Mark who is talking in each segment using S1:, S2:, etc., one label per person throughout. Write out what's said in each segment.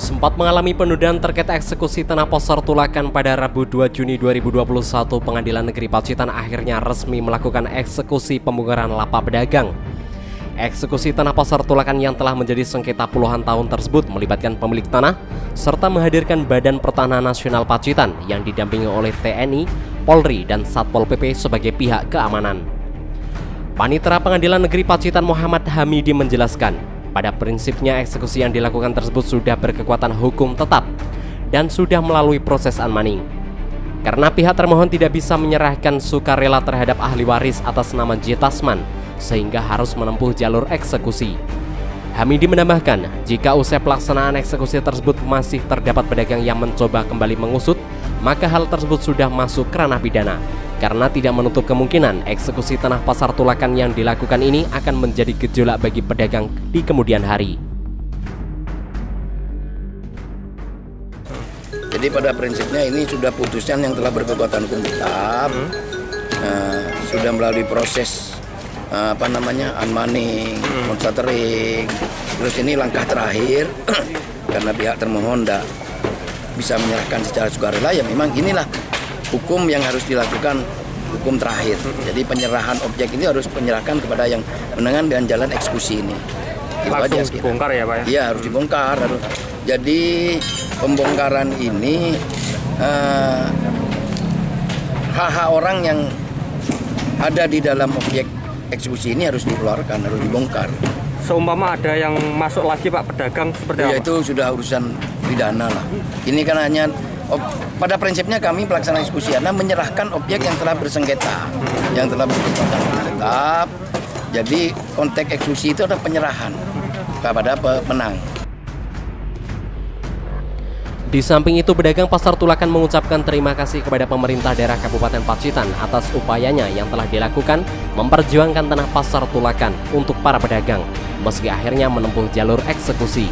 S1: Sempat mengalami penundaan terkait eksekusi tanah Pasar Tulakan pada Rabu 2 Juni 2021, Pengadilan Negeri Pacitan akhirnya resmi melakukan eksekusi pembongkaran lapak pedagang. Eksekusi tanah Pasar Tulakan yang telah menjadi sengketa puluhan tahun tersebut melibatkan pemilik tanah, serta menghadirkan Badan Pertanahan Nasional Pacitan yang didampingi oleh TNI, Polri, dan Satpol PP sebagai pihak keamanan. Panitera Pengadilan Negeri Pacitan Muhammad Hamidi menjelaskan, pada prinsipnya eksekusi yang dilakukan tersebut sudah berkekuatan hukum tetap dan sudah melalui proses unmanning. Karena pihak termohon tidak bisa menyerahkan sukarela terhadap ahli waris atas nama J. Tasman, sehingga harus menempuh jalur eksekusi. Hamidi menambahkan, jika usai pelaksanaan eksekusi tersebut masih terdapat pedagang yang mencoba kembali mengusut, maka hal tersebut sudah masuk ke ranah pidana. Karena tidak menutup kemungkinan eksekusi tanah Pasar Tulakan yang dilakukan ini akan menjadi gejolak bagi pedagang di kemudian hari.
S2: Jadi pada prinsipnya ini sudah putusan yang telah berkekuatan hukum tetap, sudah melalui proses unmanning, monitoring, terus ini langkah terakhir karena pihak termohon tidak bisa menyerahkan secara sukarela, ya memang inilah hukum yang harus dilakukan, hukum terakhir. Jadi penyerahan objek ini harus penyerahkan kepada yang menangan dengan jalan eksekusi ini.
S3: Langsung dibongkar ya Pak ya?
S2: Iya, harus dibongkar. Jadi pembongkaran ini hak-hak orang yang ada di dalam objek eksekusi ini harus dikeluarkan, harus dibongkar.
S3: Seumpama ada yang masuk lagi Pak, pedagang seperti apa?
S2: Ya itu sudah urusan pidana lah. Ini kan hanya pada prinsipnya kami pelaksana eksekusi karena menyerahkan objek yang telah bersengketa, yang telah berkekuatan tetap. Jadi konteks eksekusi itu adalah penyerahan kepada pemenang.
S1: Di samping itu, pedagang Pasar Tulakan mengucapkan terima kasih kepada pemerintah daerah Kabupaten Pacitan atas upayanya yang telah dilakukan memperjuangkan tanah Pasar Tulakan untuk para pedagang, meski akhirnya menempuh jalur eksekusi.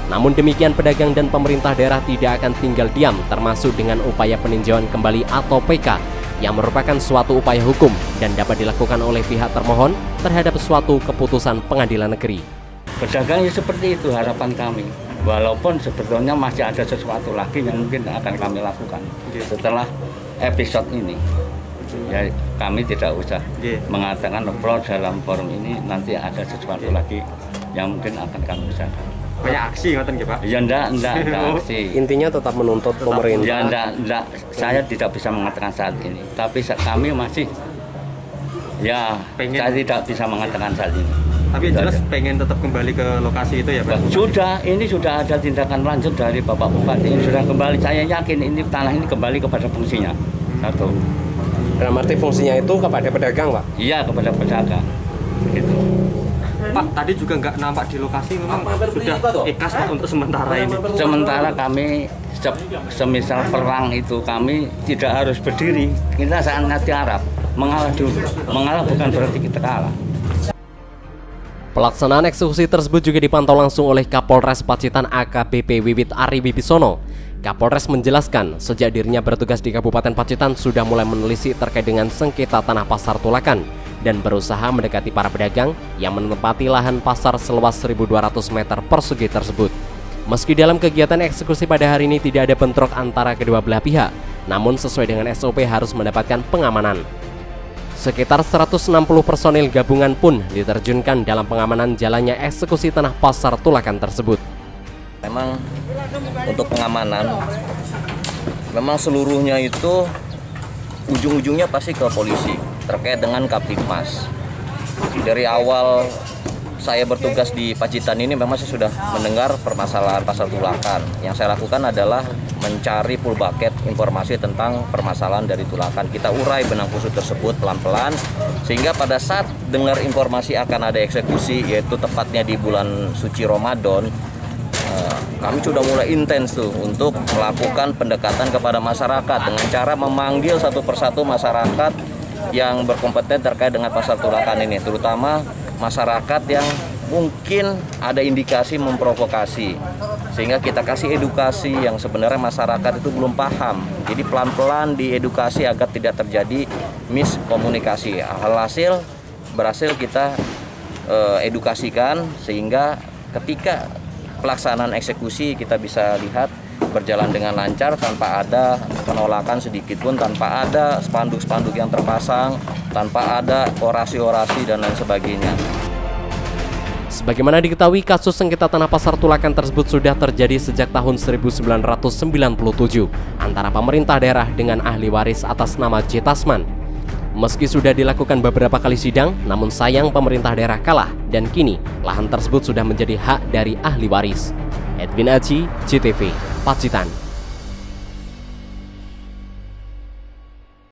S1: Namun demikian, pedagang dan pemerintah daerah tidak akan tinggal diam, termasuk dengan upaya peninjauan kembali atau PK, yang merupakan suatu upaya hukum dan dapat dilakukan oleh pihak termohon terhadap suatu keputusan pengadilan negeri.
S4: Pedagang ya seperti itu harapan kami. Walaupun sebetulnya masih ada sesuatu lagi yang mungkin akan kami lakukan setelah episode ini. Ya kami tidak usah mengatakan upload dalam forum ini, nanti ada sesuatu lagi yang mungkin akan kami usahakan.
S3: Banyak aksi ngoten nggih Pak?
S4: Ya enggak aksi.
S1: Intinya tetap menuntut pemerintah.
S4: Ya enggak. Saya tidak bisa mengatakan saat ini. Tapi kami masih saya tidak bisa mengatakan saat ini.
S3: Tapi jelas pengen tetap kembali ke lokasi itu ya Pak?
S4: Ini sudah ada tindakan lanjut dari Bapak Bupati. Ini sudah kembali. Saya yakin ini tanah ini kembali kepada fungsinya. Satu.
S1: Dalam arti fungsinya itu kepada pedagang Pak?
S4: Iya, kepada pedagang. Gitu.
S3: Pak, tadi juga nggak nampak di lokasi, memang sudah ikhlas Pak untuk sementara ini.
S4: Sementara kami semisal perang itu kami tidak harus berdiri, kita sangat tiarap, mengalah dulu. Mengalah bukan berarti kita kalah.
S1: Pelaksanaan eksekusi tersebut juga dipantau langsung oleh Kapolres Pacitan AKBP Wiwit Ari Wibisono. Kapolres menjelaskan, sejak dirinya bertugas di Kabupaten Pacitan sudah mulai menelisik terkait dengan sengketa tanah Pasar Tulakan dan berusaha mendekati para pedagang yang menempati lahan pasar seluas 1.200 meter persegi tersebut. Meski dalam kegiatan eksekusi pada hari ini tidak ada bentrok antara kedua belah pihak, namun sesuai dengan SOP harus mendapatkan pengamanan. Sekitar 160 personil gabungan pun diterjunkan dalam pengamanan jalannya eksekusi tanah Pasar Tulakan tersebut.
S5: Memang untuk pengamanan, memang seluruhnya itu ujung-ujungnya pasti ke polisi terkait dengan Kaptipmas. Dari awal saya bertugas di Pacitan ini memang saya sudah mendengar permasalahan Pasar Tulakan. Yang saya lakukan adalah mencari full bucket informasi tentang permasalahan dari Tulakan. Kita urai benang kusut tersebut pelan-pelan, sehingga pada saat dengar informasi akan ada eksekusi, yaitu tepatnya di bulan suci Ramadan, kami sudah mulai intens tuh untuk melakukan pendekatan kepada masyarakat dengan cara memanggil satu persatu masyarakat yang berkompeten terkait dengan Pasar Tulakan ini, terutama masyarakat yang mungkin ada indikasi memprovokasi, sehingga kita kasih edukasi yang sebenarnya masyarakat itu belum paham. Jadi pelan-pelan diedukasi agar tidak terjadi miskomunikasi. Alhasil berhasil kita edukasikan, sehingga ketika pelaksanaan eksekusi kita bisa lihat berjalan dengan lancar tanpa ada penolakan sedikit pun, tanpa ada spanduk-spanduk yang terpasang, tanpa ada orasi-orasi dan lain sebagainya.
S1: Sebagaimana diketahui, kasus sengketa tanah Pasar Tulakan tersebut sudah terjadi sejak tahun 1997 antara pemerintah daerah dengan ahli waris atas nama J. Tasman. Meski sudah dilakukan beberapa kali sidang, namun sayang pemerintah daerah kalah dan kini lahan tersebut sudah menjadi hak dari ahli waris. Edwin Aji, JTV, Pacitan.